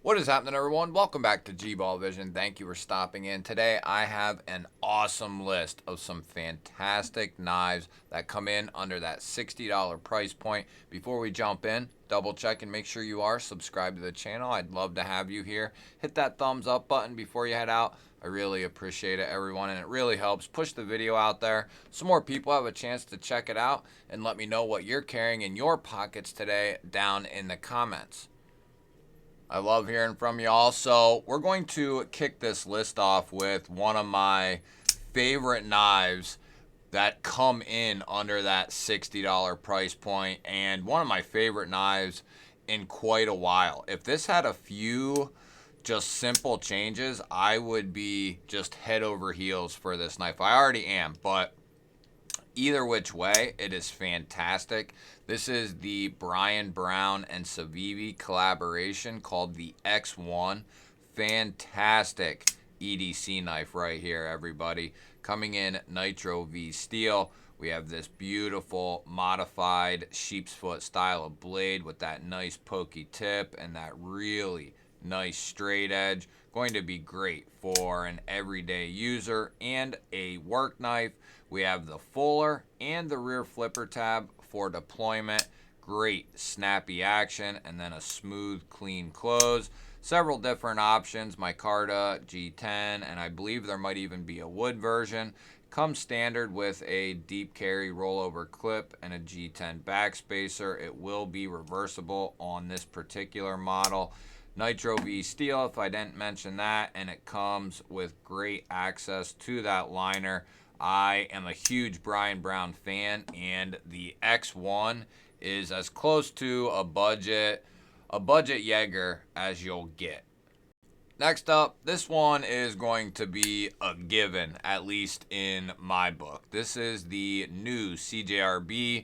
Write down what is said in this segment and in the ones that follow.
What is happening, everyone? Welcome back to G-Ball Vision. Thank you for stopping in. Today I have an awesome list of some fantastic knives that come in under that $60 price point. Before we jump in, double check and make sure you are subscribed to the channel. I'd love to have you here. Hit that thumbs up button before you head out. I really appreciate it, everyone, and it really helps push the video out there so more people have a chance to check it out, and let me know what you're carrying in your pockets today down in the comments. I love hearing from y'all. So we're going to kick this list off with one of my favorite knives that come in under that $60 price point, and one of my favorite knives in quite a while. If this had a few just simple changes, I would be just head over heels for this knife. I already am, but either which way, it is fantastic. This is the Brian Brown and Civivi collaboration called the X1. Fantastic EDC knife right here, everybody. Coming in Nitro V steel. We have this beautiful modified sheep's foot style of blade with that nice pokey tip and that really nice straight edge. Going to be great for an everyday user and a work knife. We have the fuller and the rear flipper tab for deployment. Great snappy action, and then a smooth, clean close. Several different options, micarta, G10, and I believe there might even be a wood version. Comes standard with a deep carry rollover clip and a G10 backspacer. It will be reversible on this particular model. Nitro V steel, if I didn't mention that, and it comes with great access to that liner. I am a huge Brian Brown fan, and the X1 is as close to a budget Jaeger as you'll get. Next up, this one is going to be a given, at least in my book. This is the new CJRB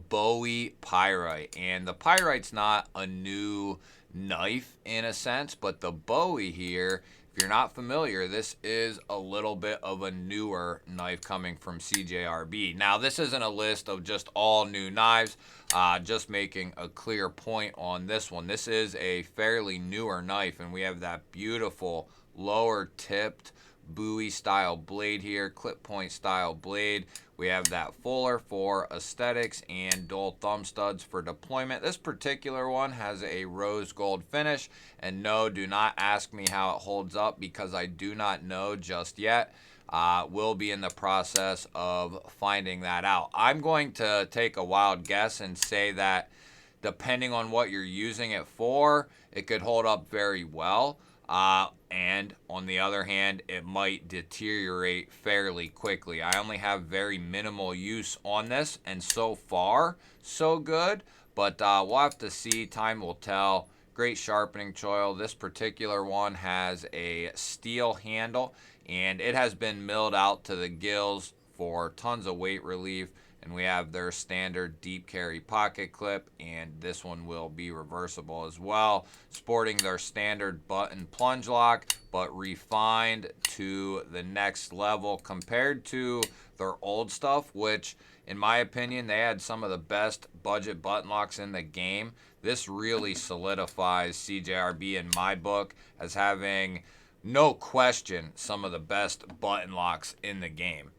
Bowie Pyite, and the Pyite's not a new knife in a sense, but the Bowie here, if you're not familiar, this is a little bit of a newer knife coming from CJRB. Now, this isn't a list of just all new knives, just making a clear point on this one. This is a fairly newer knife, and we have that beautiful lower tipped Bowie style blade here, clip point style blade. We have that fuller for aesthetics and dual thumb studs for deployment. This particular one has a rose gold finish, and no, do not ask me how it holds up because I do not know just yet. We'll be in the process of finding that out. I'm going to take a wild guess and say that depending on what you're using it for, it could hold up very well. And on the other hand, it might deteriorate fairly quickly. I only have very minimal use on this, and so far, so good. But we'll have to see. Time will tell. Great sharpening choil. This particular one has a steel handle, and it has been milled out to the gills for tons of weight relief. And we have their standard deep carry pocket clip, and this one will be reversible as well. Sporting their standard button plunge lock, but refined to the next level compared to their old stuff, which in my opinion, they had some of the best budget button locks in the game. This really solidifies CJRB in my book as having, no question, some of the best button locks in the game.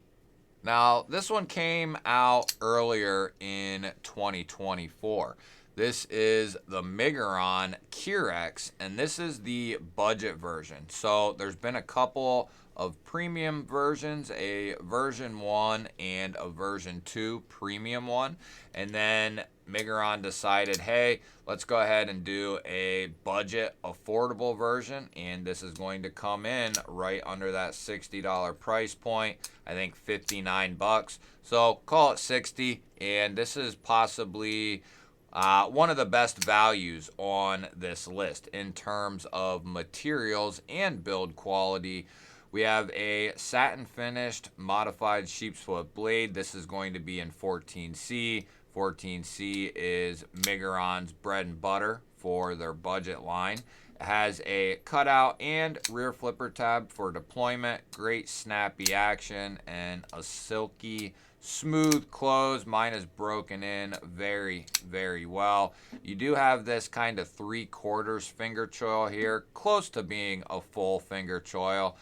Now, this one came out earlier in 2024. This is the Migon Cxx, and this is the budget version. So there's been a couple of premium versions, a version 1 and a version 2 premium one. And then Migon decided, hey, let's go ahead and do a budget affordable version, and this is going to come in right under that $60 price point. I think 59 bucks. So call it 60, and this is possibly one of the best values on this list in terms of materials and build quality. We have a satin finished modified sheep's foot blade. This is going to be in 14C. 14C is Migon's bread and butter for their budget line. It has a cutout and rear flipper tab for deployment. Great snappy action and a silky smooth close. Mine is broken in very, very well. You do have this kind of 3/4 finger choil here, close to being a full finger choil.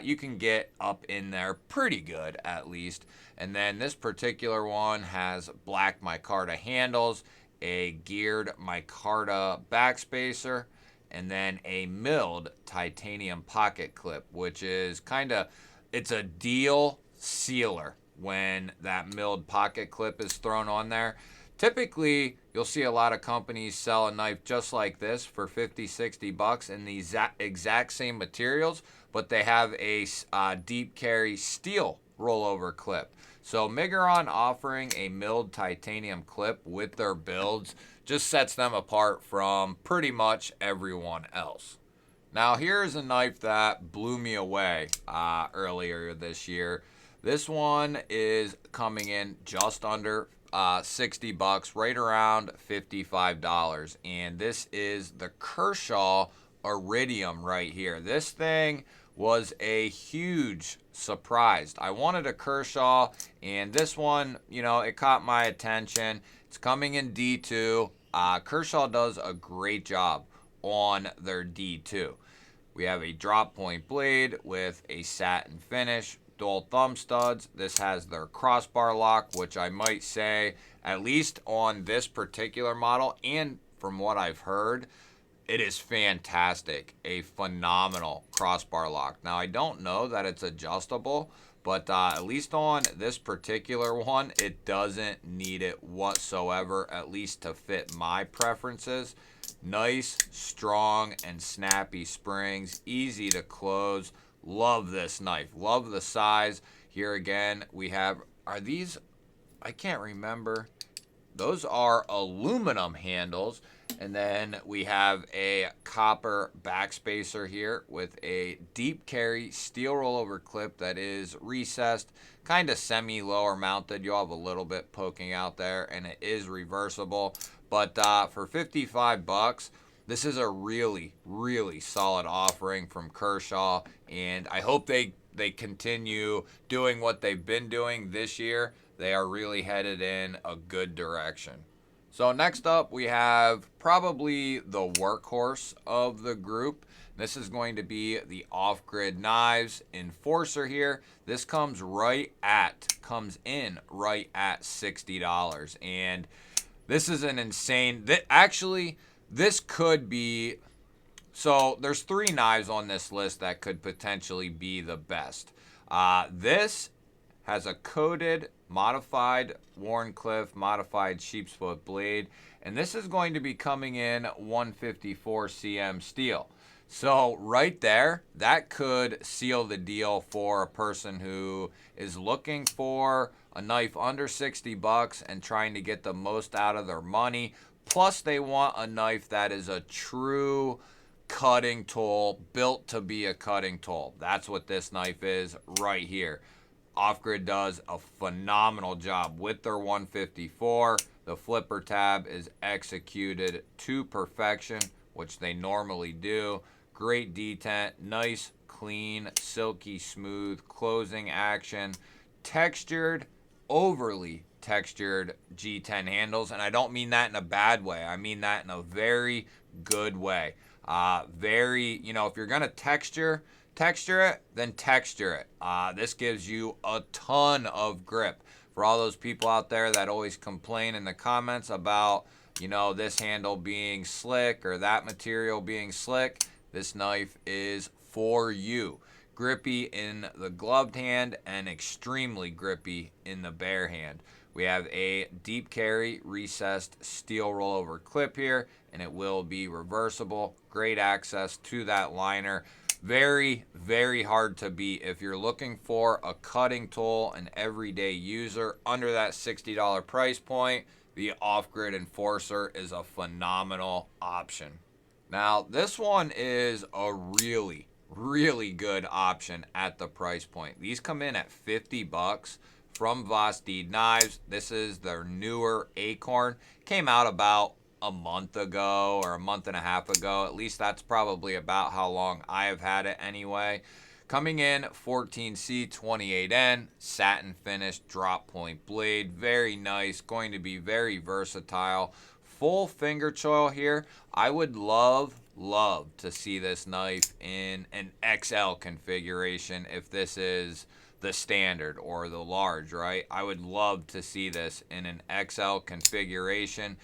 You can get up in there pretty good at least. And then this particular one has black micarta handles, a geared micarta backspacer, and then a milled titanium pocket clip, which is kind of, it's a deal sealer when that milled pocket clip is thrown on there. Typically, you'll see a lot of companies sell a knife just like this for 50, 60 bucks in the exact same materials, but they have a deep carry steel rollover clip. So Migon offering a milled titanium clip with their builds just sets them apart from pretty much everyone else. Now here's a knife that blew me away earlier this year. This one is coming in just under 60 bucks, right around $55. And this is the Kershaw Aridium right here. This thing was a huge surprise. I wanted a Kershaw, and this one, you know, it caught my attention. It's coming in D2. Kershaw does a great job on their D2. We have a drop point blade with a satin finish, dual thumb studs. This has their crossbar lock, which I might say, at least on this particular model, and from what I've heard, it is fantastic. A phenomenal crossbar lock. Now, I don't know that it's adjustable, but at least on this particular one, it doesn't need it whatsoever, at least to fit my preferences. Nice, strong, and snappy springs. Easy to close. Love this knife. Love the size. Here again, we have, are these, I can't remember. Those are aluminum handles. And then we have a copper backspacer here with a deep carry steel rollover clip that is recessed, kind of semi-lower mounted. You'll have a little bit poking out there, and it is reversible. But for 55 bucks, this is a really, really solid offering from Kershaw, and I hope they continue doing what they've been doing this year. They are really headed in a good direction. So next up, we have probably the workhorse of the group. This is going to be the OffGrid Knives Enforcer here. This comes in right at $60. And this is an insane, this could be, so there's 3 knives on this list that could potentially be the best. This has a coated, modified Wharncliffe, modified sheepsfoot blade, and this is going to be coming in 154 cm steel. So right there, that could seal the deal for a person who is looking for a knife under 60 bucks and trying to get the most out of their money. Plus they want a knife that is a true cutting tool, built to be a cutting tool. That's what this knife is right here. OffGrid does a phenomenal job with their 154. The flipper tab is executed to perfection, which they normally do. Great detent, nice, clean, silky smooth closing action, textured, overly textured G10 handles, and I don't mean that in a bad way. I mean that in a very good way. Very, you know, if you're gonna texture it, then texture it. This gives you a ton of grip. For all those people out there that always complain in the comments about, you know, this handle being slick or that material being slick, this knife is for you. Grippy in the gloved hand and extremely grippy in the bare hand. We have a deep carry recessed steel rollover clip here, and it will be reversible. Great access to that liner. Very, very hard to beat. If you're looking for a cutting tool, an everyday user under that $60 price point, the OffGrid Enforcer is a phenomenal option. Now, this one is a really, really good option at the price point. These come in at 50 bucks from Vosteed Knives. This is their newer Acorn. Came out about a month ago or a month and a half ago. At least that's probably about how long I have had it anyway. Coming in 14C 28N, satin finish, drop point blade, very nice, going to be very versatile. Full finger choil here. I would love to see this knife in an XL configuration if this is the standard or the large, right? I would love to see this in an XL configuration,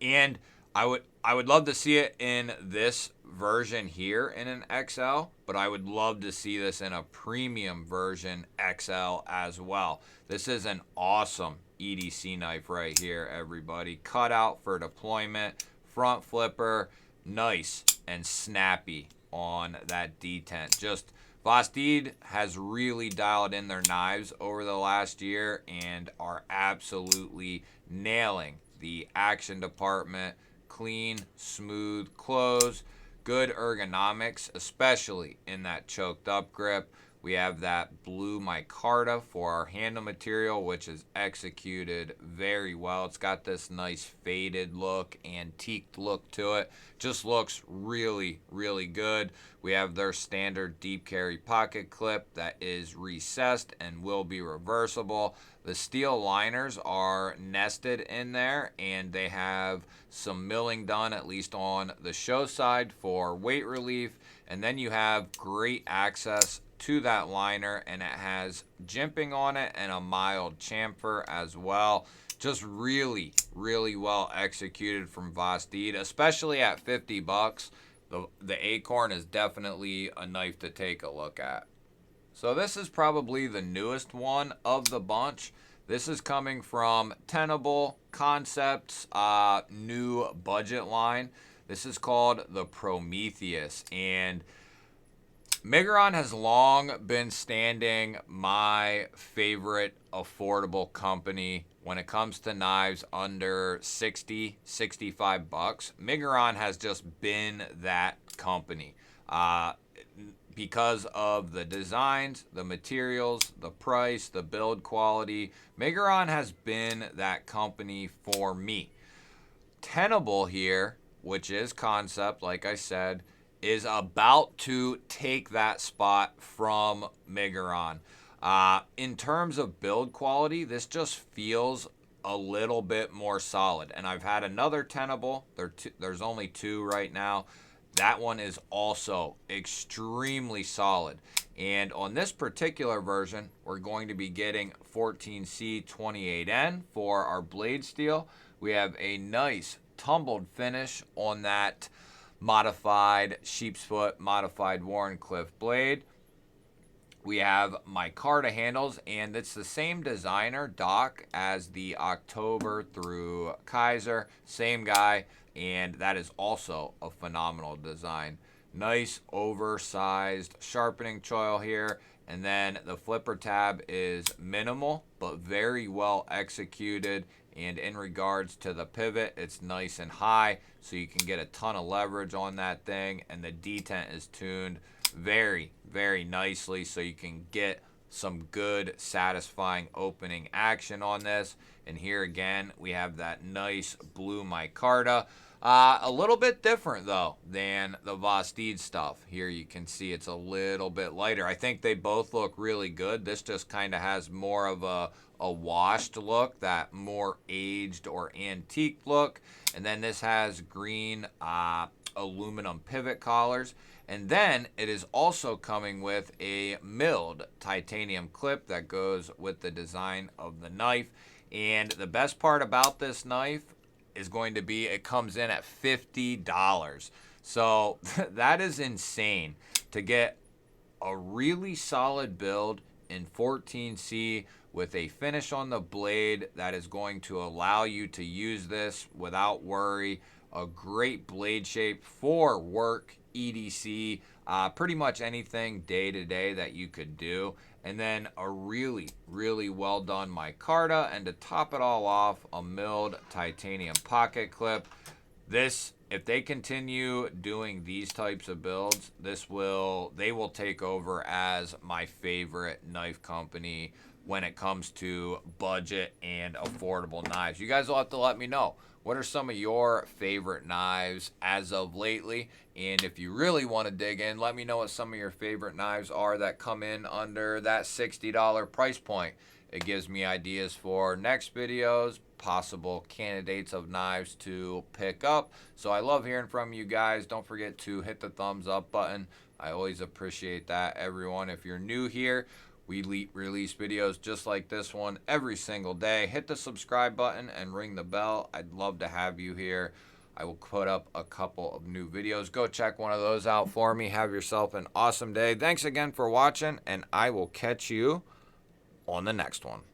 and I would love to see it in this version here in an XL, but I would love to see this in a premium version XL as well. This is an awesome EDC knife right here, everybody. Cut out for deployment, front flipper, nice and snappy on that detent. Just Vosteed has really dialed in their knives over the last year and are absolutely nailing the action department. Clean, smooth close, good ergonomics, especially in that choked up grip. We have that blue micarta for our handle material, which is executed very well. It's got this nice faded look, antiqued look to it. Just looks really, really good. We have their standard deep carry pocket clip that is recessed and will be reversible. The steel liners are nested in there, and they have some milling done, at least on the show side, for weight relief. And then you have great access to that liner, and it has jimping on it and a mild chamfer as well. Just really, really well executed from Vosteed, especially at 50 bucks. The Acorn is definitely a knife to take a look at. So this is probably the newest one of the bunch. This is coming from Tenable Kansept's new budget line. This is called the Prometheus, and Migon has long been standing my favorite affordable company when it comes to knives under 60, 65 bucks. Migon has just been that company because of the designs, the materials, the price, the build quality. Migon has been that company for me. Tenable here, which is Kansept, like I said, is about to take that spot from Migon. In terms of build quality, this just feels a little bit more solid. And I've had another Tenable. There's only two right now. That one is also extremely solid. And on this particular version, we're going to be getting 14C 28N for our blade steel. We have a nice tumbled finish on that modified sheepsfoot, modified Wharncliffe blade. We have micarta handles, and it's the same designer, Doc, as the October through Kaiser. Same guy, and that is also a phenomenal design. Nice oversized sharpening choil here, and then the flipper tab is minimal, but very well executed. And in regards to the pivot, it's nice and high, so you can get a ton of leverage on that thing. And the detent is tuned very, very nicely, so you can get some good, satisfying opening action on this. And here again, we have that nice blue micarta. A little bit different, though, than the Vosteed stuff. Here you can see it's a little bit lighter. I think they both look really good. This just kind of has more of a washed look, that more aged or antique look. And then this has green aluminum pivot collars. And then it is also coming with a milled titanium clip that goes with the design of the knife. And the best part about this knife is going to be it comes in at $50. So that is insane to get a really solid build in 14C with a finish on the blade that is going to allow you to use this without worry. A great blade shape for work, EDC, pretty much anything day to day that you could do. And then a really, really well done micarta, and to top it all off, a milled titanium pocket clip. This, if they continue doing these types of builds, they will take over as my favorite knife company when it comes to budget and affordable knives. You guys will have to let me know, what are some of your favorite knives as of lately? And if you really want to dig in, let me know what some of your favorite knives are that come in under that $60 price point. It gives me ideas for next videos, possible candidates of knives to pick up. So I love hearing from you guys. Don't forget to hit the thumbs up button. I always appreciate that, everyone. If you're new here, we release videos just like this one every single day. Hit the subscribe button and ring the bell. I'd love to have you here. I will put up a couple of new videos. Go check one of those out for me. Have yourself an awesome day. Thanks again for watching, and I will catch you on the next one.